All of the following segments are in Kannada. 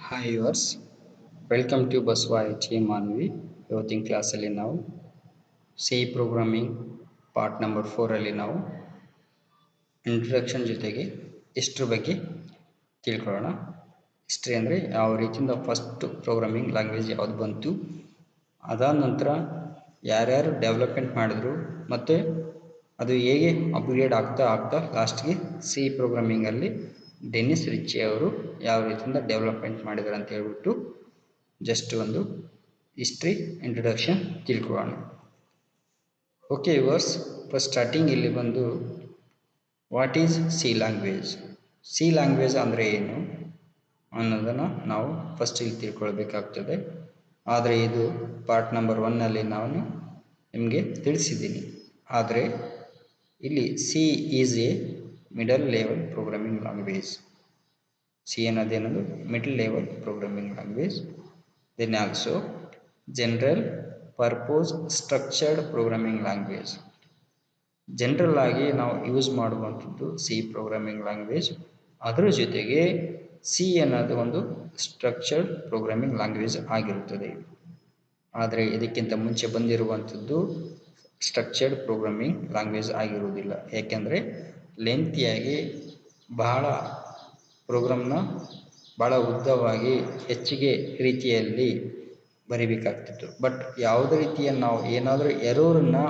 Hi yours, welcome to Basava HA Manvi. ಇವತ್ತಿನ ಕ್ಲಾಸಲ್ಲಿ ನಾವು ಸಿ ಪ್ರೋಗ್ರಾಮಿಂಗ್ ಪಾರ್ಟ್ ನಂಬರ್ 4ಅಲ್ಲಿ ನಾವು ಇಂಟ್ರಡಕ್ಷನ್ ಜೊತೆಗೆ ಹಿಸ್ಟ್ರಿ ಬಗ್ಗೆ ತಿಳ್ಕೊಳ್ಳೋಣ. ಹಿಸ್ಟ್ರಿ ಅಂದರೆ ಯಾವ ರೀತಿಯಿಂದ ಫಸ್ಟ್ ಪ್ರೋಗ್ರಾಮಿಂಗ್ ಲ್ಯಾಂಗ್ವೇಜ್ ಯಾವುದು ಬಂತು, ಅದಾದ ನಂತರ ಯಾರ್ಯಾರು ಡೆವಲಪ್ಮೆಂಟ್ ಮಾಡಿದ್ರು ಮತ್ತು ಅದು ಹೇಗೆ ಅಪ್ಗ್ರೇಡ್ ಆಗ್ತಾ ಆಗ್ತಾ ಲಾಸ್ಟ್ಗೆ ಸಿ ಪ್ರೋಗ್ರಾಮಿಂಗಲ್ಲಿ ಡೆನ್ನಿಸ್ ರಿಚ್ಚಿ ಅವರು ಯಾವ ರೀತಿಯಿಂದ ಡೆವಲಪ್ಮೆಂಟ್ ಮಾಡಿದ್ದಾರೆ ಅಂತ ಹೇಳ್ಬಿಟ್ಟು ಜಸ್ಟ್ ಒಂದು ಹಿಸ್ಟ್ರಿ ಇಂಟ್ರಡಕ್ಷನ್ ತಿಳ್ಕೊಳ್ಳೋಣ. ಓಕೆ ಯುವರ್ಸ್, ಫಸ್ಟ್ ಸ್ಟಾರ್ಟಿಂಗ್ ಇಲ್ಲಿ ಬಂದು what is C language, C language ಅಂದರೆ ಏನು ಅನ್ನೋದನ್ನು ನಾವು ಫಸ್ಟ್ ಇಲ್ಲಿ ತಿಳ್ಕೊಳ್ಬೇಕಾಗ್ತದೆ. ಆದರೆ ಇದು ಪಾರ್ಟ್ ನಂಬರ್ 1ನಲ್ಲಿ ನಾನು ನಿಮಗೆ ತಿಳಿಸಿದ್ದೀನಿ. ಆದರೆ ಇಲ್ಲಿ C is a middle level programming language. C ಅನ್ನೋದೇನದು middle level programming language. Then also general purpose structured programming language. General ಆಗಿ ನಾವು ಯೂಸ್ ಮಾಡುವಂಥದ್ದು ಸಿ ಪ್ರೋಗ್ರಾಮಿಂಗ್ ಲ್ಯಾಂಗ್ವೇಜ್. ಅದರ ಜೊತೆಗೆ ಸಿ ಅನ್ನೋದು ಒಂದು ಸ್ಟ್ರಕ್ಚರ್ಡ್ ಪ್ರೋಗ್ರಾಮಿಂಗ್ ಲ್ಯಾಂಗ್ವೇಜ್ ಆಗಿರುತ್ತದೆ. ಆದರೆ ಇದಕ್ಕಿಂತ ಮುಂಚೆ ಬಂದಿರುವಂಥದ್ದು ಸ್ಟ್ರಕ್ಚರ್ಡ್ ಪ್ರೋಗ್ರಾಮಿಂಗ್ ಲ್ಯಾಂಗ್ವೇಜ್ ಆಗಿರುವುದಿಲ್ಲ. ಏಕೆಂದರೆ ಲೆಂತಿಯಾಗಿ ಬಹಳ ಪ್ರೋಗ್ರಾಮ್ನ ಭಾಳ ಉದ್ದವಾಗಿ ಹೆಚ್ಚಿಗೆ ರೀತಿಯಲ್ಲಿ ಬರೀಬೇಕಾಗ್ತಿತ್ತು. ಬಟ್ ಯಾವುದೇ ರೀತಿಯ ನಾವು ಏನಾದರೂ ಎರರನ್ನು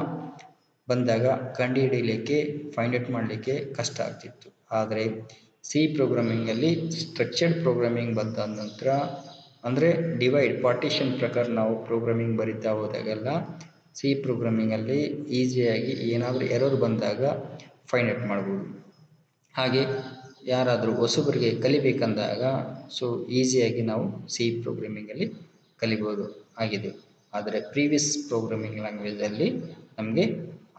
ಬಂದಾಗ ಕಂಡುಹಿಡಿಯಲಿಕ್ಕೆ ಫೈಂಡ್ ಔಟ್ ಮಾಡಲಿಕ್ಕೆ ಕಷ್ಟ ಆಗ್ತಿತ್ತು. ಆದರೆ ಸಿ ಪ್ರೋಗ್ರಾಮಿಂಗಲ್ಲಿ ಸ್ಟ್ರಕ್ಚರ್ಡ್ ಪ್ರೋಗ್ರಾಮಿಂಗ್ ಬಂದ ನಂತರ ಅಂದರೆ ಡಿವೈಡ್ ಪಾರ್ಟಿಷನ್ ಪ್ರಕಾರ ನಾವು ಪ್ರೋಗ್ರಾಮಿಂಗ್ ಬರಿತಾ ಹೋದಾಗೆಲ್ಲ ಸಿ ಪ್ರೋಗ್ರಾಮಿಂಗಲ್ಲಿ ಈಸಿಯಾಗಿ ಏನಾದರೂ ಎರರ್ ಬಂದಾಗ ಫೈಂಡ್ ಔಟ್ ಮಾಡ್ಬೋದು. ಹಾಗೆ ಯಾರಾದರೂ ಹೊಸಬರಿಗೆ ಕಲಿಬೇಕಂದಾಗ ಸೊ ಈಸಿಯಾಗಿ ನಾವು ಸಿ ಪ್ರೋಗ್ರಾಮಿಂಗಲ್ಲಿ ಕಲಿಬೋದು ಆಗಿದೆ. ಆದರೆ ಪ್ರೀವಿಯಸ್ ಪ್ರೋಗ್ರಾಮಿಂಗ್ ಲ್ಯಾಂಗ್ವೇಜಲ್ಲಿ ನಮಗೆ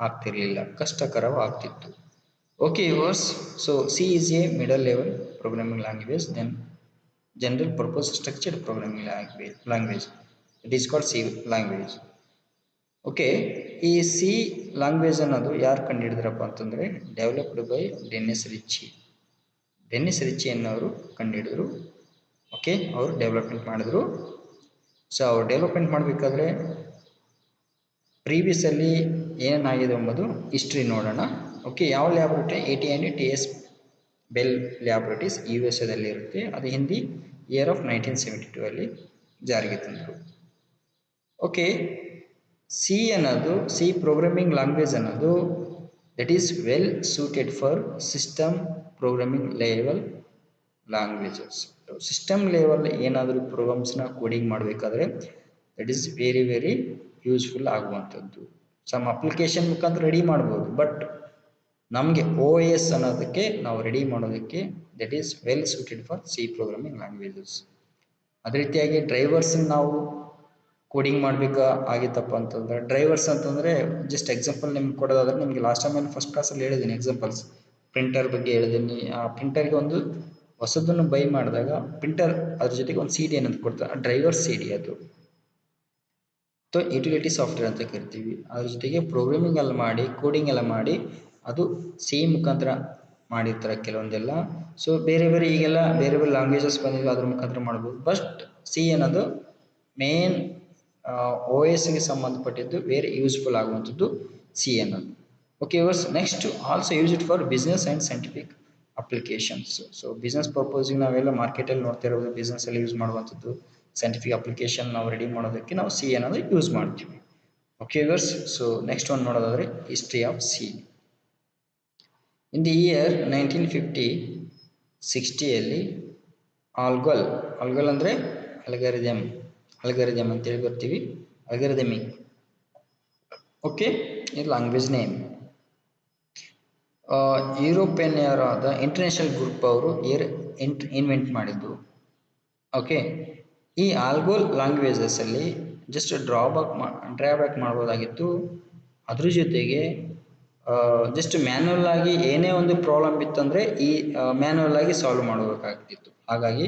ಆಗ್ತಿರಲಿಲ್ಲ, ಕಷ್ಟಕರವಾಗ್ತಿತ್ತು. Okay yours, so C is a middle level programming language. Then general purpose structured programming language it is called C language. Okay, ಈ ಸಿ ಲ್ಯಾಂಗ್ವೇಜ್ ಅನ್ನೋದು ಯಾರು ಕಂಡುಹಿಡಿದ್ರಪ್ಪ ಅಂತಂದರೆ developed by Dennis Ritchie. Dennis Ritchie ಅನ್ನೋರು ಕಂಡುಹಿಡಿದ್ರು. ಓಕೆ, ಅವರು ಡೆವಲಪ್ಮೆಂಟ್ ಮಾಡಿದ್ರು. ಸೊ ಅವ್ರು ಡೆವಲಪ್ಮೆಂಟ್ ಮಾಡಬೇಕಾದ್ರೆ ಪ್ರೀವಿಯಸ್ಸಲ್ಲಿ ಏನಾಗಿದೆ ಎಂಬುದು ಹಿಸ್ಟ್ರಿ ನೋಡೋಣ. ಓಕೆ, ಯಾವ ಲ್ಯಾಬ್ರೇಟರಿ AT&T ಬೆಲ್ ಲ್ಯಾಬ್ರೇಟರೀಸ್ USA ಇರುತ್ತೆ. ಅದು ಹಿಂದಿ ಇಯರ್ ಆಫ್ 1972 ಅಲ್ಲಿ ಜಾರಿಗೆ ತಂದರು. ಓಕೆ, ಸಿ ಅನ್ನೋದು ಸಿ ಪ್ರೋಗ್ರಾಮಿಂಗ್ ಲ್ಯಾಂಗ್ವೇಜ್ ಅನ್ನೋದು that is well suited for system programming level languages. System level ಏನಾದರೂ ಪ್ರೋಗ್ರಾಮ್ಸ್ನ ಕೋಡಿಂಗ್ ಮಾಡಬೇಕಾದ್ರೆ that is very very useful ಆಗುವಂಥದ್ದು. ಸಮ್ ಅಪ್ಲಿಕೇಶನ್ ಮುಖಾಂತರ ರೆಡಿ ಮಾಡ್ಬೋದು, ಬಟ್ ನಮಗೆ OS ಅನ್ನೋದಕ್ಕೆ ನಾವು ರೆಡಿ ಮಾಡೋದಕ್ಕೆ that is well suited for C programming languages. ಅದೇ ರೀತಿಯಾಗಿ ಡ್ರೈವರ್ಸ್ ನಾವು ಕೋಡಿಂಗ್ ಮಾಡಬೇಕಾ ಆಗಿತ್ತಪ್ಪ ಅಂತಂದರೆ ಡ್ರೈವರ್ಸ್ ಅಂತಂದರೆ ಜಸ್ಟ್ ಎಕ್ಸಾಂಪಲ್ ನಿಮ್ಗೆ ಕೊಡೋದಾದ್ರೆ ನಿಮಗೆ ಲಾಸ್ಟ್ ಟೈಮ್ ಫಸ್ಟ್ ಕ್ಲಾಸಲ್ಲಿ ಹೇಳಿದ್ದೀನಿ ಎಕ್ಸಾಂಪಲ್ಸ್. ಪ್ರಿಂಟರ್ ಬಗ್ಗೆ ಹೇಳಿದ್ದೀನಿ. ಆ ಪ್ರಿಂಟರ್ಗೆ ಒಂದು ಹೊಸದನ್ನು ಬೈ ಮಾಡಿದಾಗ ಪ್ರಿಂಟರ್ ಅದ್ರ ಜೊತೆಗೆ ಒಂದು CD ಅನ್ನೋದು ಕೊಡ್ತಾರೆ, ಡ್ರೈವರ್ CD ಅದು. ಅಥವಾ ಯುಟಿಲಿಟಿ ಸಾಫ್ಟ್ವೇರ್ ಅಂತ ಕರಿತೀವಿ. ಅದ್ರ ಜೊತೆಗೆ ಪ್ರೋಗ್ರಾಮಿಂಗ್ ಎಲ್ಲ ಮಾಡಿ ಕೋಡಿಂಗ್ ಎಲ್ಲ ಮಾಡಿ ಅದು ಸಿ ಮುಖಾಂತರ ಮಾಡಿರ್ತಾರೆ ಕೆಲವೊಂದೆಲ್ಲ. ಸೊ ಬೇರೆ ಬೇರೆ ಈಗೆಲ್ಲ ಬೇರೆ ಬೇರೆ ಲ್ಯಾಂಗ್ವೇಜಸ್ ಬಂದಿವೆ, ಅದ್ರ ಮುಖಾಂತರ ಮಾಡ್ಬೋದು. ಬಟ್ ಸಿ ಅನ್ನೋದು ಮೇನ್ OSಗೆ ಸಂಬಂಧಪಟ್ಟಿದ್ದು ವೆರಿ ಯೂಸ್ಫುಲ್ ಆಗುವಂಥದ್ದು ಸಿ ಅನ್ನೋದು. ಓಕೆ ವರ್ಸ್, next also use it for business and scientific applications. So business ಪರ್ಪೋಸಿಗೆ ನಾವೆಲ್ಲ ಮಾರ್ಕೆಟಲ್ಲಿ ನೋಡ್ತಾ ಇರೋದು ಬಿಸ್ನೆಸ್ಸಲ್ಲಿ ಯೂಸ್ ಮಾಡುವಂಥದ್ದು. ಸೈಂಟಿಫಿಕ್ ಅಪ್ಲಿಕೇಶನ್ ನಾವು ರೆಡಿ ಮಾಡೋದಕ್ಕೆ ನಾವು ಸಿ ಅನ್ನೋದು ಯೂಸ್ ಮಾಡ್ತೀವಿ. ಓಕೆ ವರ್ಸ್, ಸೊ ನೆಕ್ಸ್ಟ್ ಒಂದು ನೋಡೋದಾದರೆ history of C. In the year 1950-60 algal ಅಂದರೆ ಅಲ್ಗಾರಿದಮ್ ಅಂತೇಳಿ ಬರ್ತೀವಿ, ಅಲ್ಗಾರಿದಮಿಕ್. ಓಕೆ, ಈ ಲ್ಯಾಂಗ್ವೇಜ್ ನೇಮ್ ಯುರೋಪಿಯನ್ನರಾದ ಇಂಟರ್ನ್ಯಾಷನಲ್ ಗ್ರೂಪ್ ಅವರು ಇನ್ವೆಂಟ್ ಮಾಡಿದ್ದು. ಓಕೆ, ಈ ಆಲ್ಗೋಲ್ ಲ್ಯಾಂಗ್ವೇಜಸಲ್ಲಿ ಜಸ್ಟ್ ಡ್ರಾಬ್ಯಾಕ್ ಮಾಡ್ಬೋದಾಗಿತ್ತು. ಅದ್ರ ಜೊತೆಗೆ ಜಸ್ಟ್ ಮ್ಯಾನ್ಯಲ್ ಆಗಿ ಏನೇ ಒಂದು ಪ್ರಾಬ್ಲಮ್ ಇತ್ತಂದರೆ ಈ ಮ್ಯಾನ್ಯಲ್ ಆಗಿ ಸಾಲ್ವ್ ಮಾಡಬೇಕಾಗ್ತಿತ್ತು. ಹಾಗಾಗಿ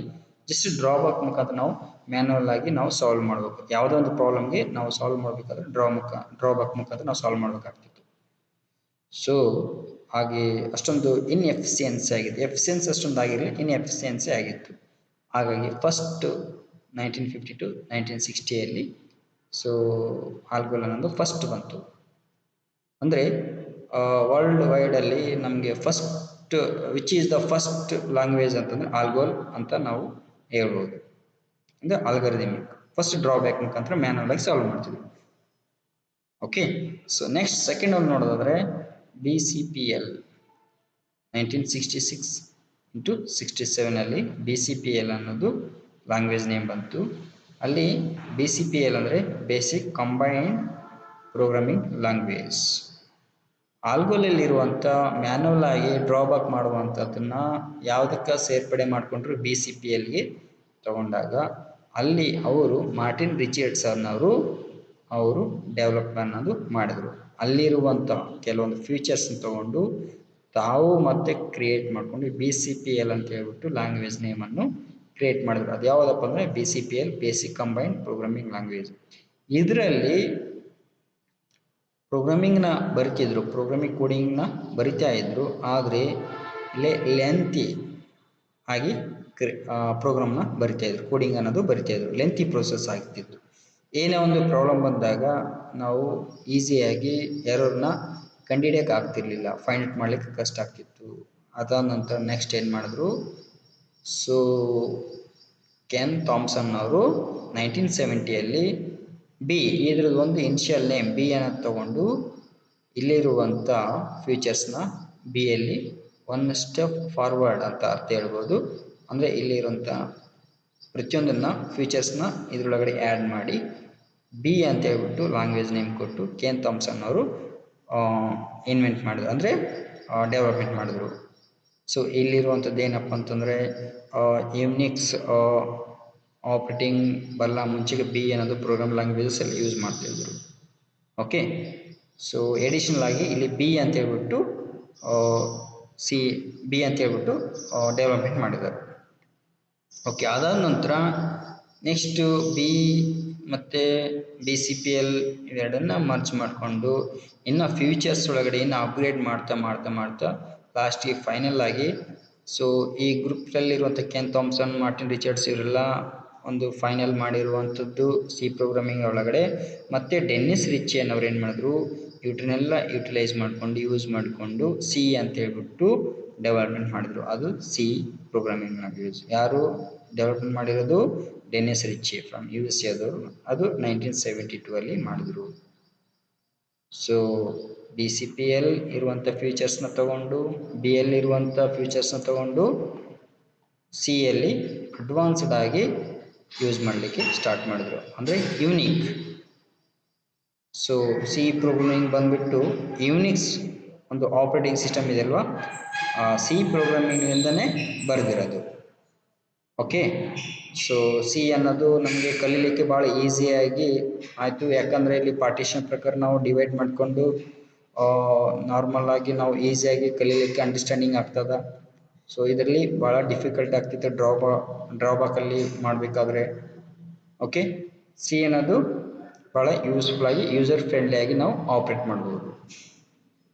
ಜಸ್ಟ್ ಡ್ರಾಬ್ಯಾಕ್ ಮುಖಾಂತರ ನಾವು ಮ್ಯಾನ್ಯಲ್ ಆಗಿ ನಾವು ಸಾಲ್ವ್ ಮಾಡಬೇಕು. ಯಾವುದೋ ಒಂದು ಪ್ರಾಬ್ಲಮ್ಗೆ ನಾವು ಸಾಲ್ವ್ ಮಾಡಬೇಕಾದ್ರೆ ಡ್ರಾಬ್ಯಾಕ್ ಮುಖಾಂತರ ನಾವು ಸಾಲ್ವ್ ಮಾಡಬೇಕಾಗ್ತಿತ್ತು. ಸೊ ಹಾಗೆ ಅಷ್ಟೊಂದು ಎಫಿಷಿಯನ್ಸಿ ಅಷ್ಟೊಂದು ಆಗಿರಲಿ, ಇನ್ಎಫಿಷಿಯನ್ಸಿ ಆಗಿತ್ತು. ಹಾಗಾಗಿ ಫಸ್ಟ್ 1950 to 1960 ಸೊ ಆಲ್ಗೋಲ್ ಅನ್ನೋದು ಫಸ್ಟ್ ಬಂತು. ಅಂದರೆ ವರ್ಲ್ಡ್ ವೈಡಲ್ಲಿ ನಮಗೆ first which is the first language ಅಂತಂದರೆ ಆಲ್ಗೋಲ್ ಅಂತ ನಾವು ಹೇಳ್ಬೋದು. ಅಂದರೆ ಆಲ್ಗರಿದಮಿಕ್ ಫಸ್ಟ್ ಡ್ರಾಬ್ಯಾಕ್ ಮುಖಾಂತರ ಮ್ಯಾನ್ಯಲ್ ಆಗಿ ಸಾಲ್ವ್ ಮಾಡ್ತೀವಿ. ಓಕೆ, ಸೊ ನೆಕ್ಸ್ಟ್ ಸೆಕೆಂಡ್ ಒಂದು ನೋಡೋದಾದರೆ BCPL 1966-67 BCPL ಅನ್ನೋದು ಲ್ಯಾಂಗ್ವೇಜ್ ನೇಮ್ ಬಂತು. ಅಲ್ಲಿ BCPL ಅಂದರೆ ಬೇಸಿಕ್ ಕಂಬೈನ್ಡ್ ಪ್ರೋಗ್ರಾಮಿಂಗ್ ಲ್ಯಾಂಗ್ವೇಜ್. ಆಲ್ಗೋಲಲ್ಲಿರುವಂಥ ಮ್ಯಾನ್ಯಲ್ ಆಗಿ ಡ್ರಾಬ್ಯಾಕ್ ಮಾಡುವಂಥದ್ದನ್ನು ಯಾವುದಕ್ಕೆ ಸೇರ್ಪಡೆ ಮಾಡಿಕೊಂಡ್ರು BCPLಗೆ ತಗೊಂಡಾಗ ಅಲ್ಲಿ ಅವರು ಮಾರ್ಟಿನ್ ರಿಚರ್ಡ್ಸನ್ ಅವರು ಡೆವಲಪ್ ಅನ್ನೋದು ಮಾಡಿದರು. ಅಲ್ಲಿರುವಂಥ ಕೆಲವೊಂದು ಫೀಚರ್ಸ್ನ ತಗೊಂಡು ತಾವು ಮತ್ತೆ ಕ್ರಿಯೇಟ್ ಮಾಡಿಕೊಂಡು BCPL ಅಂತ ಹೇಳ್ಬಿಟ್ಟು ಲ್ಯಾಂಗ್ವೇಜ್ ನೇಮನ್ನು ಕ್ರಿಯೇಟ್ ಮಾಡಿದ್ರು. ಅದು ಯಾವುದಪ್ಪ ಅಂದರೆ BCPL basic combined programming language. ಇದರಲ್ಲಿ ಪ್ರೋಗ್ರಾಮಿಂಗ್ನ ಬರಿತಿದ್ರು, ಪ್ರೋಗ್ರಾಮಿಂಗ್ ಕೋಡಿಂಗ್ನ ಬರಿತಾ ಇದ್ರು. ಆದರೆ ಲೆಂತಿ ಆಗಿ ಪ್ರೋಗ್ರಾಮ್ನ ಬರಿತಾಯಿದ್ರು, ಕೋಡಿಂಗ್ ಅನ್ನೋದು ಬರಿತಾಯಿದ್ರು, ಲೆಂತಿ ಪ್ರೋಸೆಸ್ ಆಗ್ತಿತ್ತು. ಏನೇ ಒಂದು ಪ್ರಾಬ್ಲಮ್ ಬಂದಾಗ ನಾವು ಈಸಿಯಾಗಿ ಎರರ್ನ ಕಂಡುಹಿಡಿಯೋಕೆ ಆಗ್ತಿರ್ಲಿಲ್ಲ, ಫೈಂಡ್ ಔಟ್ ಮಾಡಲಿಕ್ಕೆ ಕಷ್ಟ ಆಗ್ತಿತ್ತು. ಅದಾದ ನಂತರ ನೆಕ್ಸ್ಟ್ ಏನು ಮಾಡಿದ್ರು, ಸೊ ಕೆನ್ ಥಾಮ್ಸನ್ ಅವರು 1970 ಇದ್ರದ್ದು ಒಂದು ಇನಿಷಿಯಲ್ ನೇಮ್ B ಅನ್ನೋದು ತಗೊಂಡು ಇಲ್ಲಿರುವಂಥ ಫ್ಯೂಚರ್ಸ್ನ Bಯಲ್ಲಿ ಒನ್ ಸ್ಟೆಪ್ ಫಾರ್ವರ್ಡ್ ಅಂತ ಅರ್ಥ ಹೇಳ್ಬೋದು. ಅಂದರೆ ಇಲ್ಲಿರುವಂಥ ಪ್ರತಿಯೊಂದನ್ನು ಫ್ಯೂಚರ್ಸ್ನ ಇದರೊಳಗಡೆ ಆ್ಯಡ್ ಮಾಡಿ B ಅಂತ ಹೇಳ್ಬಿಟ್ಟು ಲ್ಯಾಂಗ್ವೇಜ್ ನೇಮ್ ಕೊಟ್ಟು ಕೆನ್ ಥಾಮ್ಸನ್ ಅವರು ಇನ್ವೆಂಟ್ ಮಾಡಿದ್ರು, ಅಂದರೆ ಡೆವಲಪ್ಮೆಂಟ್ ಮಾಡಿದ್ರು. ಸೊ ಇಲ್ಲಿರುವಂಥದ್ದು ಏನಪ್ಪ ಅಂತಂದರೆ ಯುನಿಕ್ಸ್ ಆಪ್ರೇಟಿಂಗ್ ಬಲ್ಲ ಮುಂಚೆಗೆ B ಅನ್ನೋದು ಪ್ರೋಗ್ರಾಮ್ ಲ್ಯಾಂಗ್ವೇಜಸಲ್ಲಿ ಯೂಸ್ ಮಾಡ್ತಿದ್ರು. ಓಕೆ, ಸೊ ಎಡಿಷನಲ್ ಆಗಿ ಇಲ್ಲಿ B ಅಂತ ಹೇಳ್ಬಿಟ್ಟು B ಅಂತ ಹೇಳ್ಬಿಟ್ಟು ಡೆವಲಪ್ಮೆಂಟ್ ಮಾಡಿದ್ದಾರೆ. ಓಕೆ, ಅದಾದ ನಂತರ ನೆಕ್ಸ್ಟು B ಮತ್ತು BCPL ಇವೆರಡನ್ನು ಮರ್ಜ್ ಮಾಡಿಕೊಂಡು ಇನ್ನು ಫ್ಯೂಚರ್ಸ್ ಒಳಗಡೆ ಇನ್ನು ಅಪ್ಗ್ರೇಡ್ ಮಾಡ್ತಾ ಲಾಸ್ಟಿಗೆ ಫೈನಲ್ ಆಗಿ ಸೊ ಈ ಗ್ರೂಪ್ನಲ್ಲಿರುವಂಥ ಕೆನ್ ಥಾಮ್ಸನ್, ಮಾರ್ಟಿನ್ ರಿಚರ್ಡ್ಸ್ ಇವರೆಲ್ಲ ಒಂದು ಫೈನಲ್ ಮಾಡಿರುವಂಥದ್ದು C ಪ್ರೋಗ್ರಾಮಿಂಗ್ ಒಳಗಡೆ. ಮತ್ತು ಡೆನ್ನಿಸ್ ರಿಚೆನ್ ಅವ್ರು ಏನು ಮಾಡಿದ್ರು, ಇವ್ರನ್ನೆಲ್ಲ ಯೂಸ್ ಮಾಡಿಕೊಂಡು C ಅಂತ ಹೇಳ್ಬಿಟ್ಟು ಡೆವಲಪ್ಮೆಂಟ್ ಮಾಡಿದ್ರು. ಅದು C ಪ್ರೋಗ್ರಾಮಿಂಗ್ ಲ್ಯಾಂಗ್ವೇಜ್. ಯಾರು ಡೆವಲಪ್ಮೆಂಟ್ ಮಾಡಿರೋದು? ಡೆನ್ನಿಸ್ ರಿಚೆ ಫ್ರಮ್ USA ಆದವರು. ಅದು 1972 ಮಾಡಿದ್ರು. ಸೊ BCPL ಇರುವಂಥ ಫ್ಯೂಚರ್ಸ್ನ ತಗೊಂಡು Bಯಲ್ಲಿ ಇರುವಂಥ ಫ್ಯೂಚರ್ಸ್ನ ತಗೊಂಡು Cಯಲ್ಲಿ ಅಡ್ವಾನ್ಸ್ಡ್ ಆಗಿ ಯೂಸ್ ಮಾಡಲಿಕ್ಕೆ ಸ್ಟಾರ್ಟ್ ಮಾಡಿದ್ರು, ಅಂದರೆ ಯೂನಿಕ್. ಸೊ C ಪ್ರೋಗ್ರಾಮಿಂಗ್ ಬಂದುಬಿಟ್ಟು ಯೂನಿಕ್ಸ್ ಒಂದು ಆಪ್ರೇಟಿಂಗ್ ಸಿಸ್ಟಮ್ ಇದೆ ಅಲ್ವಾ, C ಪ್ರೋಗ್ರಾಮಿಂಗಿಂದನೇ ಬರೆದಿರೋದು. ಓಕೆ, ಸೊ C ಅನ್ನೋದು ನಮಗೆ ಕಲೀಲಿಕ್ಕೆ ಭಾಳ ಈಸಿಯಾಗಿ ಆಯಿತು. ಯಾಕಂದರೆ ಇಲ್ಲಿ ಪಾರ್ಟಿಷನ್ ಪ್ರಕಾರ ನಾವು ಡಿವೈಡ್ ಮಾಡಿಕೊಂಡು ನಾರ್ಮಲ್ ಆಗಿ ನಾವು ಈಸಿಯಾಗಿ ಕಲೀಲಿಕ್ಕೆ ಅಂಡರ್ಸ್ಟ್ಯಾಂಡಿಂಗ್ ಆಗ್ತದೆ. ಸೊ ಇದರಲ್ಲಿ ಭಾಳ ಡಿಫಿಕಲ್ಟ್ ಆಗ್ತಿತ್ತು ಡ್ರಾಬ್ಯಾಕಲ್ಲಿ ಮಾಡಬೇಕಾದ್ರೆ. ಓಕೆ, C ಅನ್ನೋದು ಭಾಳ ಯೂಸ್ಫುಲ್ಲಾಗಿ ಯೂಸರ್ ಫ್ರೆಂಡ್ಲಿಯಾಗಿ ನಾವು ಆಪ್ರೇಟ್ ಮಾಡ್ಬೋದು,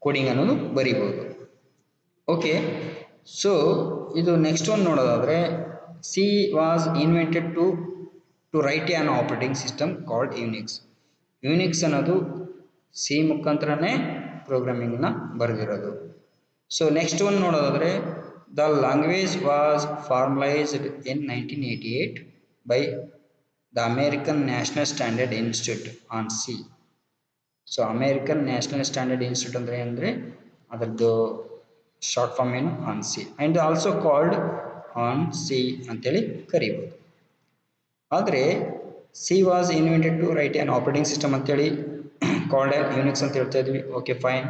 ಕೋಡಿಂಗ್ ಅನ್ನೋದು ಬರಿಬೋದು. ಓಕೆ, ಸೊ ಇದು ನೆಕ್ಸ್ಟ್ ಒಂದು ನೋಡೋದಾದರೆ C was invented to write an operating system called Unix. Unix ಅನ್ನೋದು C ಮುಖಾಂತರನೇ ಪ್ರೋಗ್ರಾಮಿಂಗ್ನ ಬರೆದಿರೋದು. ಸೊ ನೆಕ್ಸ್ಟ್ ಒಂದು ನೋಡೋದಾದರೆ the language was formalised in 1988 by the American national standard institute on C. So American national standard institute ಅಂದರೆ ಅದರದ್ದು ಶಾರ್ಟ್ ಫಾರ್ಮ್ ಏನು? An C, and also called an C ಅಂತೇಳಿ ಕರಿಬೋದು. ಆದರೆ C was invented to write an operating system ಅಂತೇಳಿ ಕಾಲ್ಡ್ ಆನ್ ಯೂನಿಕ್ಸ್ ಅಂತ ಹೇಳ್ತಾ ಇದ್ವಿ. Okay, fine.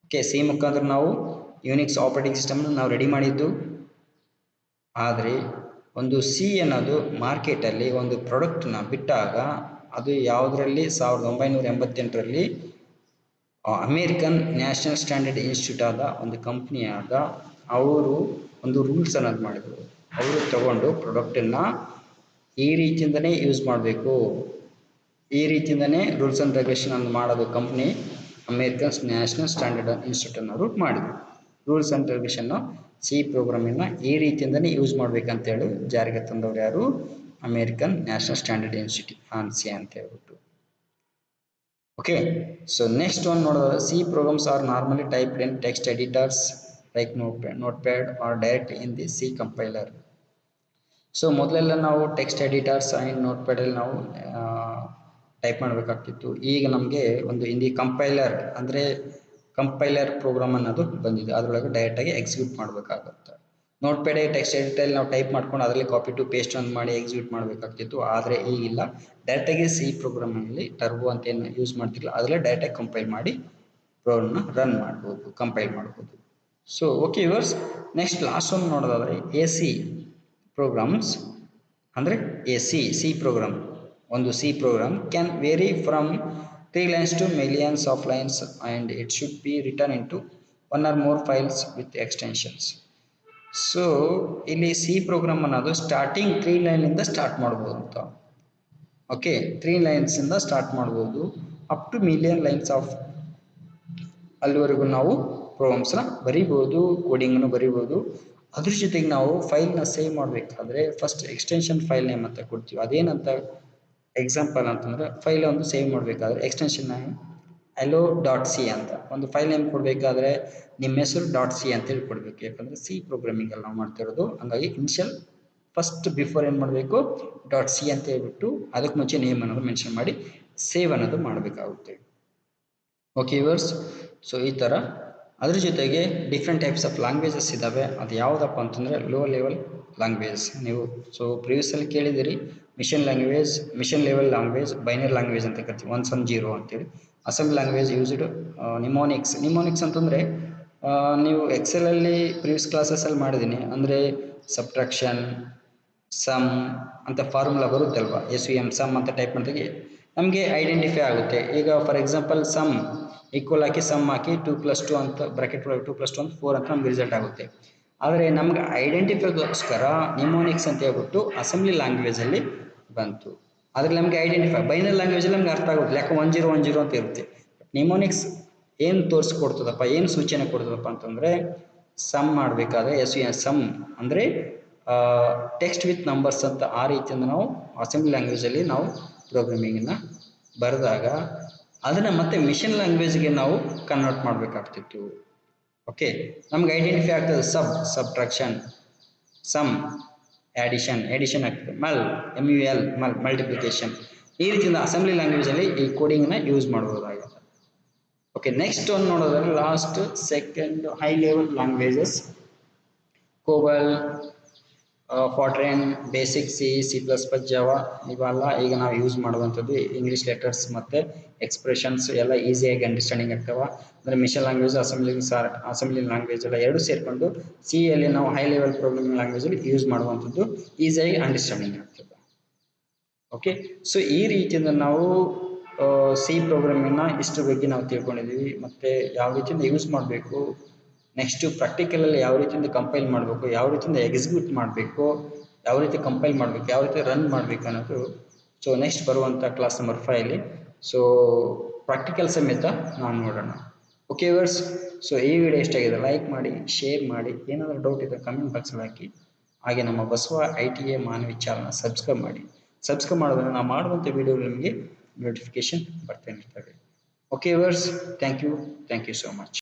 ಓಕೆ, C ಮುಖಾಂತರ ನಾವು ಯೂನಿಕ್ಸ್ ಆಪ್ರೇಟಿಂಗ್ ಸಿಸ್ಟಮ್ನ ನಾವು ರೆಡಿ ಮಾಡಿದ್ದು. ಆದರೆ ಒಂದು C ಅನ್ನೋದು ಮಾರ್ಕೆಟಲ್ಲಿ ಒಂದು ಪ್ರಾಡಕ್ಟ್ನ ಬಿಟ್ಟಾಗ ಅದು ಯಾವುದರಲ್ಲಿ 1988 ಅಮೇರಿಕನ್ ನ್ಯಾಷನಲ್ ಸ್ಟ್ಯಾಂಡರ್ಡ್ ಇನ್ಸ್ಟಿಟ್ಯೂಟ್ ಆದ ಒಂದು ಕಂಪ್ನಿ ಆದ ಅವರು ಒಂದು ರೂಲ್ಸ್ ಅನ್ನೋದು ಮಾಡಿದರು. ಅವರು ತಗೊಂಡು ಪ್ರಾಡಕ್ಟನ್ನು ಈ ರೀತಿಯಿಂದನೇ ಯೂಸ್ ಮಾಡಬೇಕು, ಈ ರೀತಿಯಿಂದನೇ ರೂಲ್ಸ್ ಆ್ಯಂಡ್ ರೆಗ್ಯುಲೇಷನ್ ಅನ್ನು ಮಾಡೋದು company American national standard Institute ಅನ್ನೋರು ಮಾಡಿದರು. ರೂಲ್ಸ್ ಆ್ಯಂಡ್ ರೆಗ್ಯುಲೇಷನ್ನು ಸಿ ಪ್ರೋಗ್ರಾಮಿಂಗ್ನ ಈ ರೀತಿಯಿಂದನೇ ಯೂಸ್ ಮಾಡ್ಬೇಕಂತೇಳಿ ಜಾರಿಗೆ ತಂದವರು ಯಾರು? American national standard Institute ANSI ಅಂತ ಹೇಳ್ಬಿಟ್ಟು. ಓಕೆ, ಸೊ ನೆಕ್ಸ್ಟ್ ಒಂದು ನೋಡೋದು, C programs are normally typed in text editors like notepad or direct in the C compiler. So ಮೊದಲೆಲ್ಲ ನಾವು ಟೆಕ್ಸ್ಟ್ ಎಡಿಟರ್ಸ್ ಆ್ಯಂಡ್ ನೋಟ್ಪ್ಯಾಡಲ್ಲಿ ನಾವು ಟೈಪ್ ಮಾಡಬೇಕಾಗ್ತಿತ್ತು. ಈಗ ನಮಗೆ ಒಂದು ಇನ್ ದಿ ಕಂಪೈಲರ್ ಅಂದರೆ ಕಂಪೈಲರ್ ಪ್ರೋಗ್ರಾಮ್ ಅನ್ನೋದು ಬಂದಿದೆ, ಅದರೊಳಗೆ ಡೈರೆಕ್ಟಾಗಿ ಎಕ್ಸಿಕ್ಯೂಟ್ ಮಾಡಬೇಕಾಗುತ್ತೆ. ನೋಟ್ಪ್ಯಾಡ್ ಟೆಕ್ಸ್ಟ್ ಎಡಿಟಲ್ಲಿ ನಾವು ಟೈಪ್ ಮಾಡ್ಕೊಂಡು ಅದರಲ್ಲಿ ಕಾಪಿ ಟು ಪೇಸ್ಟ್ ಒಂದು ಮಾಡಿ ಎಕ್ಸಿಕ್ಯೂಟ್ ಮಾಡಬೇಕಾಗ್ತಿತ್ತು. ಆದರೆ ಈಗಿಲ್ಲ, ಡೈರೆಕ್ಟಾಗಿ ಸಿ ಪ್ರೋಗ್ರಾಮಲ್ಲಿ ಟರ್ಬೋ ಅಂತ ಏನು ಯೂಸ್ ಮಾಡ್ತಿರಲ್ಲ ಅದರಲ್ಲೇ ಡೈರೆಕ್ಟಾಗಿ ಕಂಪೈಲ್ ಮಾಡಿ ಪ್ರೋಗ್ರಾಮ್ನ ರನ್ ಮಾಡ್ಬೋದು, ಕಂಪೈಲ್ ಮಾಡ್ಬೋದು. So okay yours, next last ಒಂದು ನೋಡೋದಾದರೆ AC ಪ್ರೋಗ್ರಾಮ್ಸ್ ಅಂದರೆ ಸಿ ಪ್ರೋಗ್ರಾಮ್, ಒಂದು C program can vary from 3 lines to millions of lines and it should be written into one or more files with extensions. So ಇಲ್ಲಿ ಸಿ ಪ್ರೋಗ್ರಾಮ್ ಅನ್ನೋದು ಸ್ಟಾರ್ಟಿಂಗ್ 3 ಲೈನಿಂದ ಸ್ಟಾರ್ಟ್ ಮಾಡ್ಬೋದು ಅಂತ. ಓಕೆ, 3 ಲೈನ್ಸಿಂದ ಸ್ಟಾರ್ಟ್ ಮಾಡ್ಬೋದು up to million lines of ಅಲ್ಲಿವರೆಗೂ ನಾವು ಪ್ರೋಗ್ರಾಮ್ಸ್ನ ಬರಿಬೋದು, ಕೋಡಿಂಗನ್ನು ಬರಿಬೋದು. ಅದ್ರ ಜೊತೆಗೆ ನಾವು ಫೈಲ್ನ ಸೇವ್ ಮಾಡಬೇಕಾದ್ರೆ ಫಸ್ಟ್ ಎಕ್ಸ್ಟೆನ್ಷನ್ ಫೈಲ್ ನೇಮ್ ಅಂತ ಕೊಡ್ತೀವಿ. ಅದೇನಂತ ಎಕ್ಸಾಂಪಲ್ ಅಂತಂದರೆ ಫೈಲ್ ಒಂದು ಸೇವ್ ಮಾಡಬೇಕಾದ್ರೆ ಎಕ್ಸ್ಟೆನ್ಷನ್ hello.c ಅಂತ ಒಂದು ಫೈಲ್ ನೇಮ್ ಕೊಡಬೇಕಾದ್ರೆ ನಿಮ್ಮ ಹೆಸರು .c ಅಂತೇಳಿ ಕೊಡಬೇಕು. ಯಾಕಂದರೆ ಸಿ ಪ್ರೋಗ್ರಾಮಿಂಗಲ್ಲಿ ನಾವು ಮಾಡ್ತಿರೋದು, ಹಂಗಾಗಿ ಇನಿಷಿಯಲ್ ಫಸ್ಟ್ ಬಿಫೋರ್ ಏನು ಮಾಡಬೇಕು .c ಅಂತ ಹೇಳ್ಬಿಟ್ಟು ಅದಕ್ಕೆ ಮುಂಚೆ ನೇಮ್ ಅನ್ನೋದು ಮೆನ್ಷನ್ ಮಾಡಿ ಸೇವ್ ಅನ್ನೋದು ಮಾಡಬೇಕಾಗುತ್ತೆ. ಓಕೆ ಯುವರ್ಸ್, ಸೊ ಈ ಥರ ಅದ್ರ ಜೊತೆಗೆ ಡಿಫ್ರೆಂಟ್ ಟೈಪ್ಸ್ ಆಫ್ ಲ್ಯಾಂಗ್ವೇಜಸ್ ಇದ್ದಾವೆ. ಅದು ಯಾವುದಪ್ಪ ಅಂತಂದರೆ ಲೋ ಲೆವೆಲ್ ಲ್ಯಾಂಗ್ವೇಜ್. ನೀವು ಸೊ ಪ್ರಿವಿಯಸ್ಸಲ್ಲಿ ಕೇಳಿದಿರಿ machine level language, binary language ಅಂತ ಕರಿತೀವಿ 110 ಅಂತೇಳಿ. ಅಸೆಂಬ್ಲಿ ಲ್ಯಾಂಗ್ವೇಜ್ ಯೂಸ್ಡ್ ನಿಮೋನಿಕ್ಸ್ ಅಂತಂದರೆ ನೀವು ಎಕ್ಸೆಲಲ್ಲಿ ಪ್ರಿವಿಯಸ್ ಕ್ಲಾಸಸ್ಸಲ್ಲಿ ಮಾಡಿದ್ದೀನಿ. ಅಂದರೆ ಸಬ್ಟ್ರಾಕ್ಷನ್, ಸಮ್ ಅಂತ ಫಾರ್ಮುಲಾ ಬರುತ್ತಲ್ವ, SUM ಸಮ್ ಅಂತ ಟೈಪ್ ಮಾಡಿದಾಗ ನಮಗೆ ಐಡೆಂಟಿಫೈ ಆಗುತ್ತೆ. ಈಗ ಫಾರ್ ಎಕ್ಸಾಂಪಲ್ ಸಮ್ ಈಕ್ವಲ್ ಹಾಕಿ ಸಮ್ ಹಾಕಿ 2 + 2 ಅಂತ ಬ್ರಾಕೆಟ್ ಒಳಗೆ 2 + 2 ಅಂತ 4 ಅಂತ ನಮ್ಗೆ ರಿಸಲ್ಟ್ ಆಗುತ್ತೆ. ಆದರೆ ನಮ್ಗೆ ಐಡೆಂಟಿಫೈಗೋಸ್ಕರ ನಿಮೋನಿಕ್ಸ್ ಅಂತ ಹೇಳ್ಬಿಟ್ಟು ಅಸೆಂಬ್ಲಿ ಲ್ಯಾಂಗ್ವೇಜಲ್ಲಿ ಬಂತು. ಅದ್ರಲ್ಲಿ ನಮಗೆ ಐಡೆಂಟಿಫೈ ಬೈನರಿ ಲ್ಯಾಂಗ್ವೇಜಲ್ಲಿ ನಮ್ಗೆ ಅರ್ಥ ಆಗುತ್ತೆ, ಯಾಕೆ 1010 ಅಂತ ಇರುತ್ತೆ. ನಿಮೋನಿಕ್ಸ್ ಏನು ತೋರಿಸ್ಕೊಡ್ತದಪ್ಪ, ಏನು ಸೂಚನೆ ಕೊಡ್ತದಪ್ಪ ಅಂತಂದರೆ ಸಮ್ ಮಾಡಬೇಕಾದ್ರೆ SUM ಸಮ್ ಅಂದರೆ ಟೆಕ್ಸ್ಟ್ ವಿತ್ ನಂಬರ್ಸ್ ಅಂತ ಆ ರೀತಿಯಿಂದ ನಾವು ಅಸೆಂಬ್ಲಿ ಲ್ಯಾಂಗ್ವೇಜಲ್ಲಿ ನಾವು ಪ್ರೋಗ್ರಾಮಿಂಗನ್ನು ಬರೆದಾಗ ಅದನ್ನು ಮತ್ತೆ ಮಿಷನ್ ಲ್ಯಾಂಗ್ವೇಜ್ಗೆ ನಾವು ಕನ್ವರ್ಟ್ ಮಾಡಬೇಕಾಗ್ತಿತ್ತು. ಓಕೆ, ನಮ್ಗೆ ಐಡೆಂಟಿಫೈ ಆಗ್ತದೆ ಸಬ್ಟ್ರಾಕ್ಷನ್, ಸಮ್ ಎಡಿಷನ್ ಆಗ್ತದೆ, MUL ಮಲ್ಟಿಪ್ಲಿಕೇಶನ್. ಈ ರೀತಿಯಿಂದ ಅಸೆಂಬ್ಲಿ ಲ್ಯಾಂಗ್ವೇಜಲ್ಲಿ ಈ ಕೋಡಿಂಗ್ನ ಯೂಸ್ ಮಾಡ್ಬೋದಾಗುತ್ತೆ. ಓಕೆ, ನೆಕ್ಸ್ಟ್ ಒಂದು ನೋಡೋದಾದ್ರೆ last second high level languages COBOL, FORTRAN, BASIC C++, Java ಇವೆಲ್ಲ ಈಗ ನಾವು ಯೂಸ್ ಮಾಡುವಂಥದ್ದು. ಇಂಗ್ಲೀಷ್ ಲೆಟರ್ಸ್ ಮತ್ತು ಎಕ್ಸ್ಪ್ರೆಷನ್ಸ್ ಎಲ್ಲ ಈಸಿಯಾಗಿ ಅಂಡರ್ಸ್ಟ್ಯಾಂಡಿಂಗ್ ಆಗ್ತವೆ. ಅಂದರೆ ಮಿಷನ್ ಲ್ಯಾಂಗ್ವೇಜ್, ಅಸೆಂಬ್ಲಿ ಲ್ಯಾಂಗ್ವೇಜ್ ಎಲ್ಲ ಎರಡು ಸೇರಿಕೊಂಡು ಸಿಯಲ್ಲಿ ನಾವು ಹೈ ಲೆವೆಲ್ ಪ್ರೋಗ್ರಾಮಿಂಗ್ ಲ್ಯಾಂಗ್ವೇಜಲ್ಲಿ ಯೂಸ್ ಮಾಡುವಂಥದ್ದು ಈಸಿಯಾಗಿ ಅಂಡರ್ಸ್ಟ್ಯಾಂಡಿಂಗ್ ಆಗ್ತದೆ. ಓಕೆ, ಸೊ ಈ ರೀತಿಯಿಂದ ನಾವು ಸಿ ಪ್ರೋಗ್ರಾಮಿಂಗ್ನ ಇಷ್ಟರ ಬಗ್ಗೆ ನಾವು ತಿಳ್ಕೊಂಡಿದ್ದೀವಿ. ಮತ್ತು ಯಾವ ರೀತಿಯಿಂದ ಯೂಸ್ ಮಾಡಬೇಕು, ನೆಕ್ಸ್ಟು ಪ್ರಾಕ್ಟಿಕಲಲ್ಲಿ ಯಾವ ರೀತಿಯಿಂದ ಕಂಪೈಲ್ ಮಾಡಬೇಕು, ಯಾವ ರೀತಿಯಿಂದ ಎಕ್ಸಿಕ್ಯೂಟ್ ಮಾಡಬೇಕು, ಯಾವ ರೀತಿ ಕಂಪೈಲ್ ಮಾಡಬೇಕು, ಯಾವ ರೀತಿ ರನ್ ಮಾಡಬೇಕು ಅನ್ನೋದು ಸೊ ನೆಕ್ಸ್ಟ್ ಬರುವಂಥ ಕ್ಲಾಸ್ ನಂಬರ್ 5 ಸೊ ಪ್ರಾಕ್ಟಿಕಲ್ ಸಮೇತ ನಾವು ನೋಡೋಣ. ಓಕೆ ವರ್ಸ್, ಸೊ ಈ ವಿಡಿಯೋ ಇಷ್ಟ ಆಗಿದೆ ಲೈಕ್ ಮಾಡಿ, ಶೇರ್ ಮಾಡಿ, ಏನಾದರೂ ಡೌಟ್ ಇದ್ದರೆ ಕಮೆಂಟ್ ಬಾಕ್ಸಲ್ಲಿ ಹಾಕಿ. ಹಾಗೆ ನಮ್ಮ ಬಸವ ITA ಮಾನವಿ ಚಾನಲ್ನ ಸಬ್ಸ್ಕ್ರೈಬ್ ಮಾಡಿ. ಸಬ್ಸ್ಕ್ರೈಬ್ ಮಾಡೋದ್ರಿಂದ ನಾವು ಮಾಡುವಂಥ ವಿಡಿಯೋ ನಿಮಗೆ ನೋಟಿಫಿಕೇಶನ್ ಬರ್ತಾನೆ ಇರ್ತವೆ. Okay yours, thank you so much.